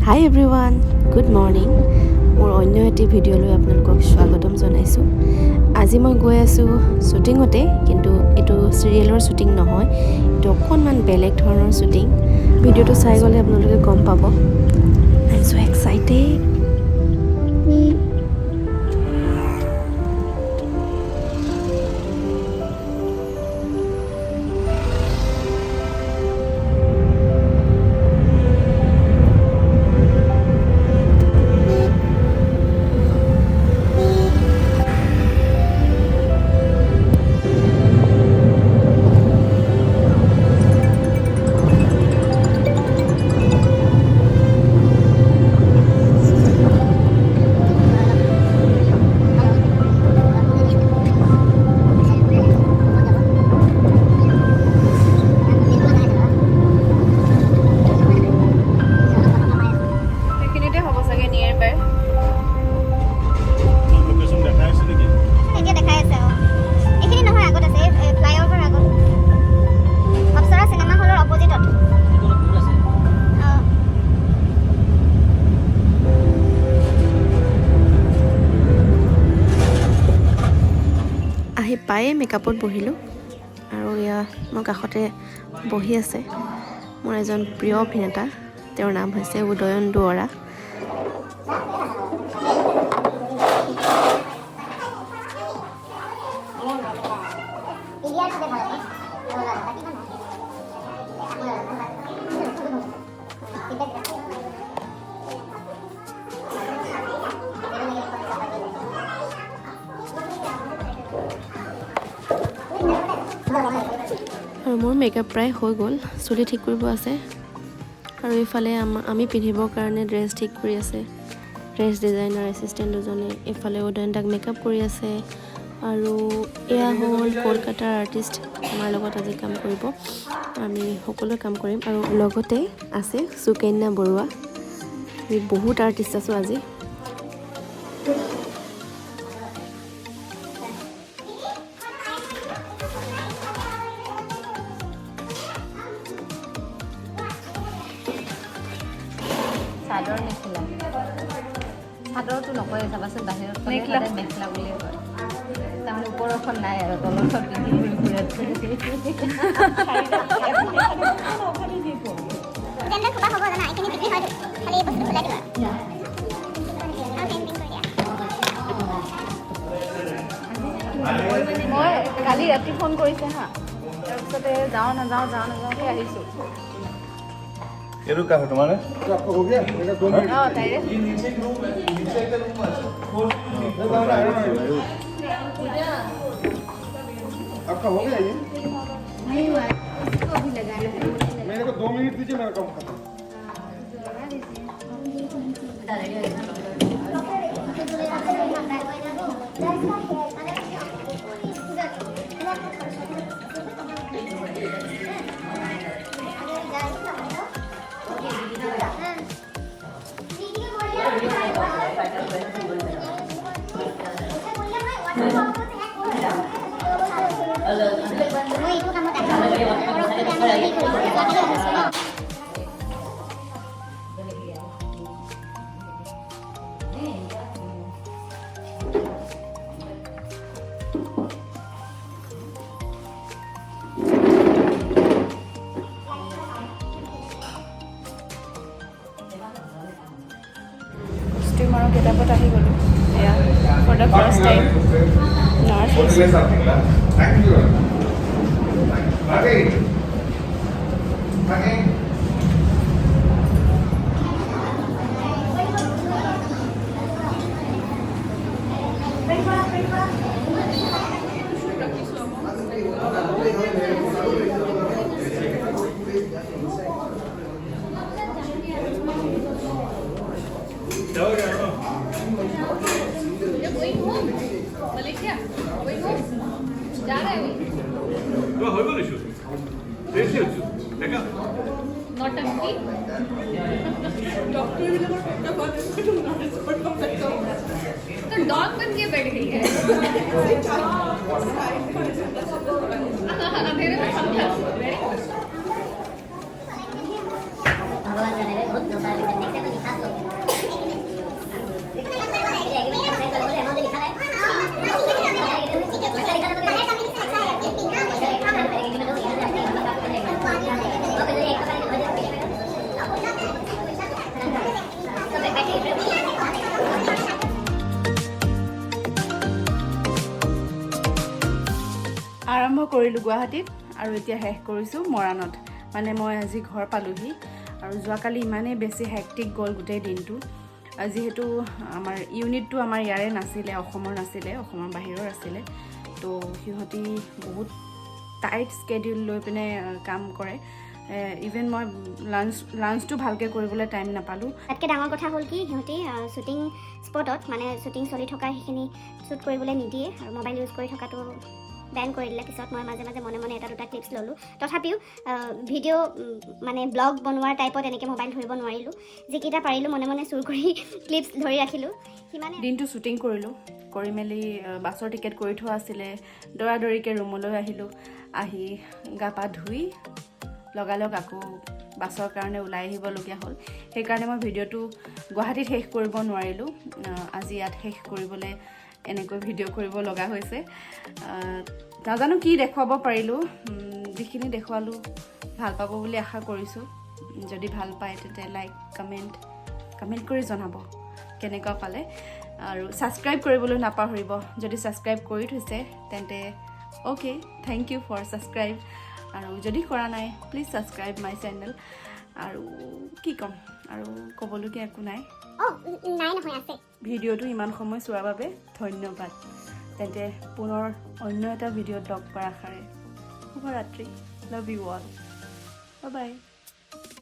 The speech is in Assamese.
হাই এভৰিৱান, গুড মৰ্ণিং। মোৰ অন্য এটি ভিডিঅ'লৈ আপোনালোকক স্বাগতম জনাইছোঁ। আজি মই গৈ আছোঁ শ্বুটিঙতে, কিন্তু এইটো চিৰিয়েলৰ শ্বুটিং নহয়, এইটো অকণমান বেলেগ ধৰণৰ শ্বুটিং। ভিডিঅ'টো চাই গ'লে আপোনালোকে গম পাব। I am so' excited. আহি পায়ে মেকআপত বহিলোঁ, আৰু এয়া মোৰ কাষতে বহি আছে মোৰ এজন প্ৰিয় অভিনেতা। তেওঁৰ নাম হৈছে উদয়ন দুৱৰা। আৰু মোৰ মেকআপ প্ৰায় হৈ গ'ল, চুলি ঠিক কৰিব আছে, আৰু এইফালে আমি পিন্ধিবৰ কাৰণে ড্ৰেছ ঠিক কৰি আছে ড্ৰেছ ডিজাইনাৰ এছিষ্টেণ্ট দুজনে। এইফালে উদয়ন দাক মেকআপ কৰি আছে, আৰু এয়া হ'ল কলকাতাৰ আৰ্টিষ্ট আমাৰ লগত আজি কাম কৰিব। আমি সকলোৱে কাম কৰিম, আৰু লগতে আছে সুকন্যা বৰুৱা। আমি বহুত আৰ্টিষ্ট আছোঁ আজি। চাদৰ মেখেলা, চাদৰটো নকয় চাবাচোন, বাহিৰত মেখেলা মেখেলা বুলিয়ে কয়। তাৰমানে ওপৰখন নাই আৰু তলৰখন পিন্ধি ঘূৰি ফুৰে। মই কালি ৰাতি ফোন কৰিছে হা, তাৰপিছতে যাওঁ নাযাওঁকৈ আহিছোঁ। ये रुका है तुम्हारे? हाँ, ताइरे। आपका हो गया ये? नहीं हुआ, इसको अभी लगाना है। मेरे को 2 मिनट दीजिए, मेरा काम खत्म। আৰু কিতাপত আহি গ'লোঁ। এয়া for the first time nurse. तो डॉग बन के बैठ गई है। अंधेरे में भगवान जाने बहुत আৰম্ভ কৰিলোঁ গুৱাহাটীত আৰু এতিয়া শেষ কৰিছোঁ মৰাণত মানে মই আজি ঘৰ পালোহি আৰু যোৱাকালি ইমানেই বেছি হেক্টিক গ'ল গোটেই দিনটো যিহেতু আমাৰ ইউনিটটো আমাৰ ইয়াৰে নাছিলে অসমৰ নাছিলে অসমৰ বাহিৰৰ আছিলে তো সিহঁতি বহুত টাইট স্কেডিউল লৈ পিনে কাম কৰে ইভেন মই লাঞ্চটো ভালকৈ কৰিবলৈ টাইম নাপালোঁ তাতকৈ ডাঙৰ কথা হ'ল কি সিহঁতি শ্বুটিং স্পটত মানে শ্বুটিং চলি থকা সেইখিনি শ্বুট কৰিবলৈ নিদিয়ে আৰু মোবাইল ইউজ কৰি থকাটো বেন কৰি দিলে পিছত মই মাজে মাজে মনে মনে এটা দুটা ক্লিপছ ল'লোঁ তথাপিও ভিডিঅ' মানে ব্লগ বনোৱাৰ টাইপত এনেকৈ মোবাইল ধৰিব নোৱাৰিলোঁ যিকেইটা পাৰিলোঁ মনে মনে চুৰ কৰি ক্লিপছ ধৰি ৰাখিলোঁ সিমানে দিনটো শ্বুটিং কৰিলোঁ কৰি মেলি বাছৰ টিকেট কৰি থোৱা আছিলে দৌৰাদৌৰিকৈ ৰুমলৈ আহিলোঁ আহি গা পা ধুই লগালগ আকৌ বাছৰ কাৰণে ওলাই আহিবলগীয়া হ'ল সেইকাৰণে মই ভিডিঅ'টো গুৱাহাটীত শেষ কৰিব নোৱাৰিলোঁ আজি ইয়াত শেষ কৰিবলৈ এনেকৈ ভিডিঅ' কৰিব লগা হৈছে নাজানো কি দেখুৱাব পাৰিলোঁ যিখিনি দেখুৱালোঁ ভাল পাব বুলি আশা কৰিছোঁ যদি ভাল পায় তেন্তে লাইক কমেণ্ট কৰি জনাব কেনেকুৱা পালে আৰু ছাবস্ক্ৰাইব কৰিবলৈ নাপাহৰিব যদি ছাবস্ক্ৰাইব কৰি থৈছে তেন্তে okay thank you for subscribe আৰু যদি কৰা নাই প্লিজ ছাবস্ক্ৰাইব মাই চেনেল আৰু কি ক'ম আৰু ক'বলগীয়া একো নাই নাই নহয় আছে ভিডিঅ'টো ইমান সময় চোৱাৰ বাবে ধন্যবাদ তেন্তে পুনৰ অন্য এটা ভিডিঅ'ত লগ পোৱাৰ আশাৰে শুভৰাত্ৰি love you all bye bye